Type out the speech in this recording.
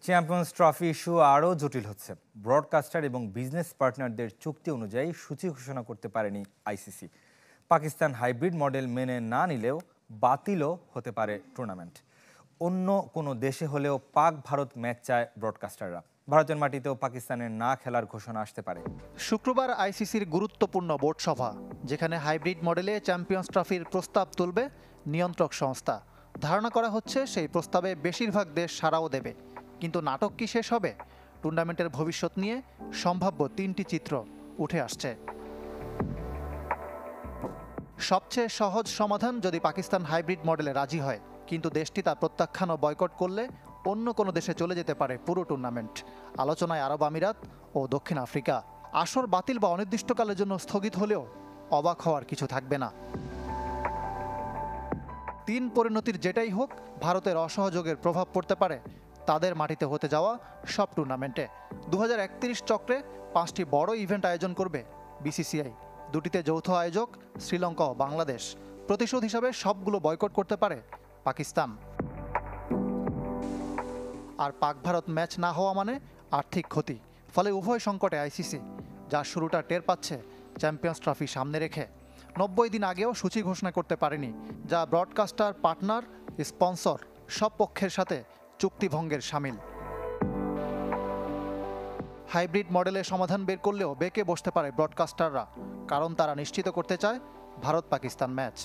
Champions trophy issue আরও জটিল হচ্ছে। ব্রডকাস্টার এবং বিজনেস পার্টনারদের চুক্তি অনুযায়ী সূচি ঘোষণা করতে পারেনি আইসিসি। পাকিস্তান হাইব্রিড মডেল মেনে না নিলেও বাতিলও হতে পারে টুর্নামেন্ট। অন্য কোনো দেশে হলেও পাক ভারত ম্যাচ চায় ব্রডকাস্টাররা। ভারতের মাটিতেও পাকিস্তানের না খেলার ঘোষণা আসতে পারে। শুক্রবার আইসিসির গুরুত্বপূর্ণ বোর্ড সভা, যেখানে হাইব্রিড মডেলে চ্যাম্পিয়ন্স ট্রফির প্রস্তাব তুলবে নিয়ন্ত্রক সংস্থা। ধারণা করা হচ্ছে সেই প্রস্তাবে বেশিরভাগ দেশ সাড়াও দেবে। কিন্তু নাটক কি শেষ হবে? টুর্নামেন্টের ভবিষ্যৎ নিয়ে সম্ভাব্য তিনটি চিত্র উঠে আসছে। সবচেয়ে সহজ সমাধান, যদি পাকিস্তান হাইব্রিড মডেলে রাজি হয়, কিন্তু দেশটি তা প্রত্যাখ্যান ও বয়কট করলে অন্য কোনো দেশে চলে যেতে পারে পুরো টুর্নামেন্ট। আলোচনায় আরব আমিরাত ও দক্ষিণ আফ্রিকা। আসর বাতিল বা অনির্দিষ্টকালের জন্য স্থগিত হলেও অবাক হওয়ার কিছু থাকবে না। তিন পরিণতির যেটাই হোক, ভারতের অসহযোগের প্রভাব পড়তে পারে তাদের মাটিতে হতে যাওয়া সব টুর্নামেন্টে। 2031 চক্রে 5টি বড় ইভেন্ট আয়োজন করবে বিসিসিআই। দুটিতে যৌথ আয়োজক শ্রীলঙ্কা ও বাংলাদেশ। প্রতিশোধ হিসাবে সবগুলো বয়কট করতে পারে পাকিস্তান। আর পাক ভারত ম্যাচ না হওয়া মানে আর্থিক ক্ষতি। ফলে উভয় সংকটে আইসিসি, যার শুরুটা টের পাচ্ছে চ্যাম্পিয়ন্স ট্রফি সামনে রেখে। 90 দিন আগেও সূচি ঘোষণা করতে পারেনি, যা ব্রডকাস্টার, পার্টনার, স্পন্সর সব পক্ষের সাথে চুক্তিভঙ্গের শামিল। হাইব্রিড মডেলে সমাধান বের করলেও বেঁকে বসতে পারে ব্রডকাস্টাররা, কারণ তারা নিশ্চিত করতে চায় ভারত পাকিস্তান ম্যাচ।